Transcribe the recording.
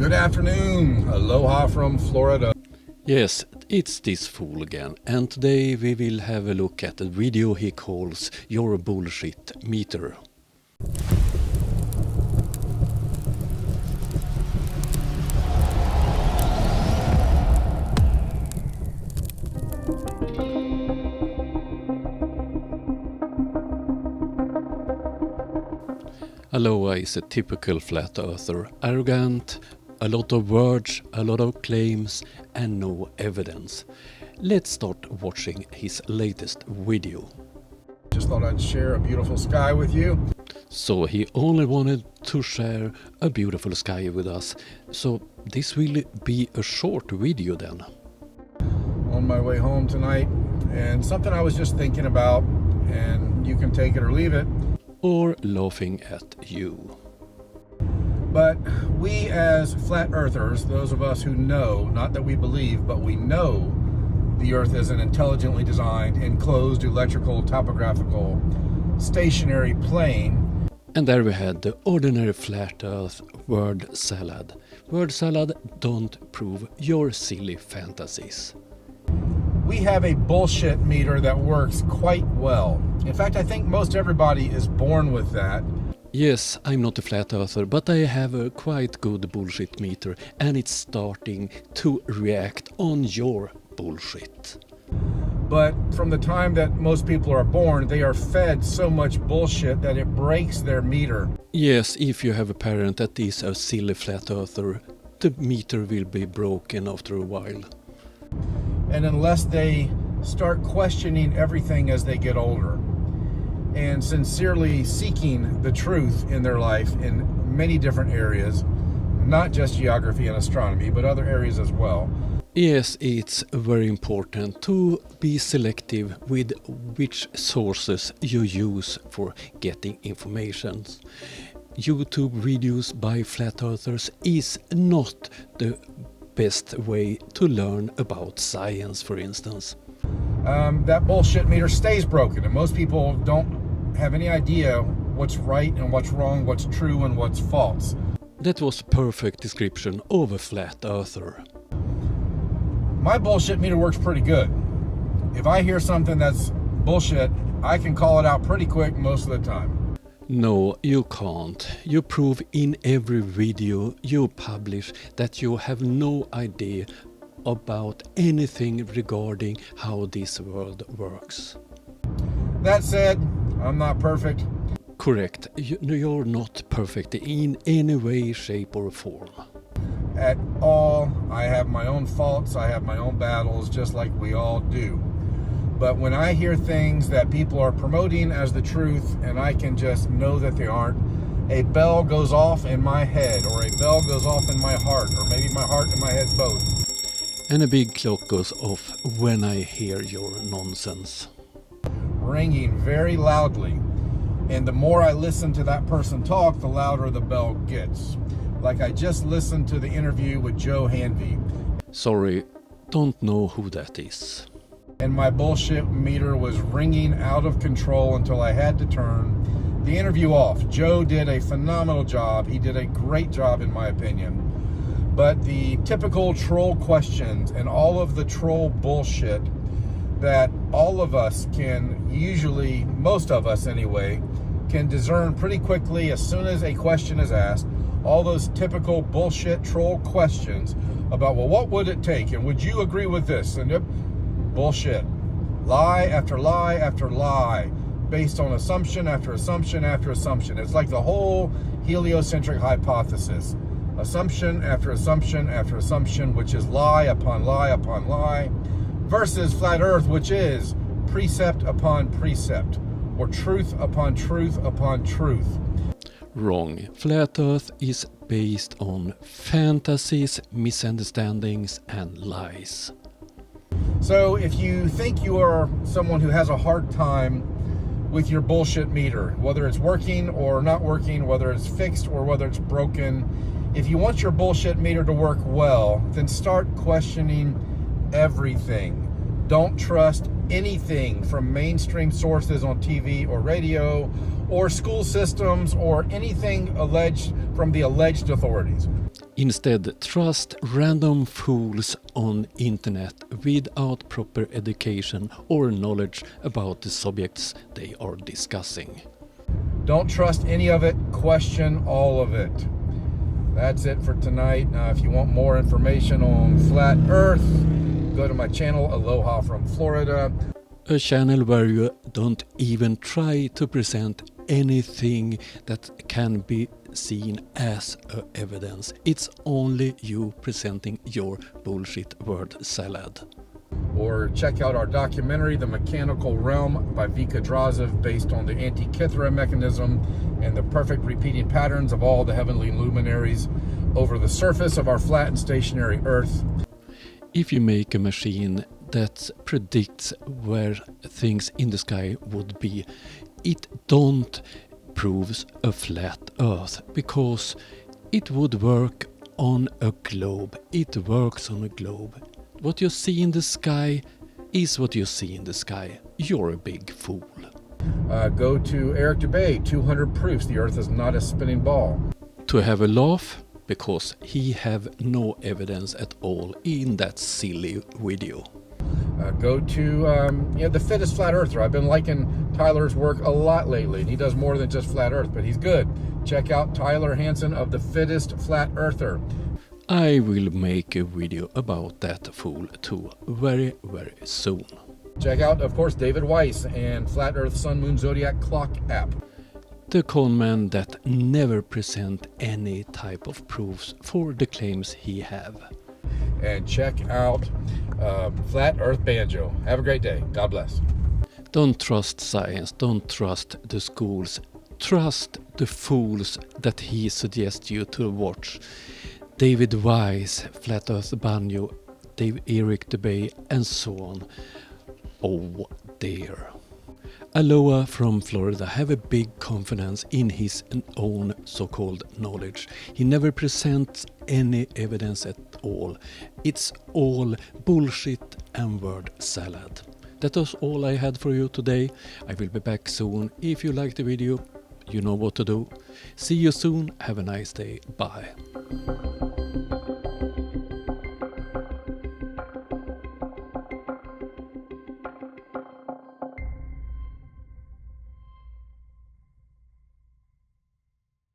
Good afternoon, aloha from Florida. Yes, it's this fool again, and today we will have a look at a video he calls Your Bullshit Meter. Aloha is a typical flat earther, arrogant, a lot of words, a lot of claims and no evidence. Let's start watching his latest video. Just thought I'd share a beautiful sky with you. So he only wanted to share a beautiful sky with us, so this will be a short video then. On my way home tonight, and something I was just thinking about, and you can take it or leave it. Or laughing at you. But we as flat earthers, those of us who know, not that we believe, but we know the earth is an intelligently designed, enclosed electrical, topographical, stationary plane. And there we had the ordinary flat earth word salad. Word salad, don't prove your silly fantasies. We have a bullshit meter that works quite well. In fact, I think most everybody is born with that. Yes, I'm not a flat earther, but I have a quite good bullshit meter and it's starting to react on your bullshit. But from the time that most people are born, they are fed so much bullshit that it breaks their meter. Yes, if you have a parent that is a silly flat earther, the meter will be broken after a while. And unless they start questioning everything as they get older and sincerely seeking the truth in their life in many different areas, not just geography and astronomy, but other areas as well. Yes, it's very important to be selective with which sources you use for getting information. YouTube videos by flat earthers is not the best way to learn about science, for instance. That bullshit meter stays broken, and most people don't have any idea what's right and what's wrong, what's true and what's false. That was a perfect description of a flat earther. My bullshit meter works pretty good. If I hear something that's bullshit, I can call it out pretty quick most of the time. No, you can't. You prove in every video you publish that you have no idea about anything regarding how this world works. That said, I'm not perfect. Correct. You're not perfect in any way, shape or form. At all. I have my own faults, I have my own battles, just like we all do. But when I hear things that people are promoting as the truth and I can just know that they aren't, a bell goes off in my head, or a bell goes off in my heart, or maybe my heart and my head both. And a big clock goes off when I hear your nonsense. Ringing very loudly. And the more I listen to that person talk, the louder the bell gets. Like I just listened to the interview with Joe Hanvey. Sorry, don't know who that is. And my bullshit meter was ringing out of control until I had to turn the interview off. Joe did a phenomenal job. He did a great job in my opinion. But the typical troll questions and all of the troll bullshit that all of us can usually, most of us anyway, can discern pretty quickly as soon as a question is asked. All those typical bullshit troll questions about, well, what would it take? And would you agree with this? And bullshit. Lie after lie after lie, based on assumption after assumption after assumption. It's like the whole heliocentric hypothesis. Assumption after assumption after assumption, which is lie upon lie upon lie, versus flat earth, which is precept upon precept, or truth upon truth upon truth. Wrong. Flat Earth is based on fantasies, misunderstandings and lies. So if you think you are someone who has a hard time with your bullshit meter, whether it's working or not working, whether it's fixed or whether it's broken, if you want your bullshit meter to work well, then start questioning everything. Don't trust anything from mainstream sources on TV or radio or school systems or anything alleged from the alleged authorities. Instead, trust random fools on internet without proper education or knowledge about the subjects they are discussing. Don't trust any of it, question all of it. That's it for tonight. If you want more information on flat earth, go to my channel, Aloha from Florida. A channel where you don't even try to present anything that can be seen as evidence. It's only you presenting your bullshit word salad. Or check out our documentary, The Mechanical Realm by Vika Drazev, based on the Antikythera mechanism and the perfect repeating patterns of all the heavenly luminaries over the surface of our flat and stationary Earth. If you make a machine that predicts where things in the sky would be, it don't proves a flat Earth, because it would work on a globe. It works on a globe. What you see in the sky is what you see in the sky. You're a big fool. Go to Eric Dubay, 200 Proofs the Earth is not a spinning ball. To have a laugh, because he have no evidence at all in that silly video. Go to The Fittest Flat Earther. I've been liking Tyler's work a lot lately, and he does more than just flat earth, but he's good. Check out Tyler Hansen of The Fittest Flat Earther. I will make a video about that fool too, very, very soon. Check out, of course, David Weiss and Flat Earth Sun Moon Zodiac Clock app. The conman that never present any type of proofs for the claims he have. And check out Flat Earth Banjo. Have a great day. God bless. Don't trust science, don't trust the schools. Trust the fools that he suggests you to watch. David Weiss, Flat Earth Banjo, Eric Dubay, and so on. Oh dear. Aloha from Florida have a big confidence in his own so-called knowledge. He never presents any evidence at all. It's all bullshit and word salad. That was all I had for you today. I will be back soon. If you liked the video, you know what to do. See you soon. Have a nice day. Bye.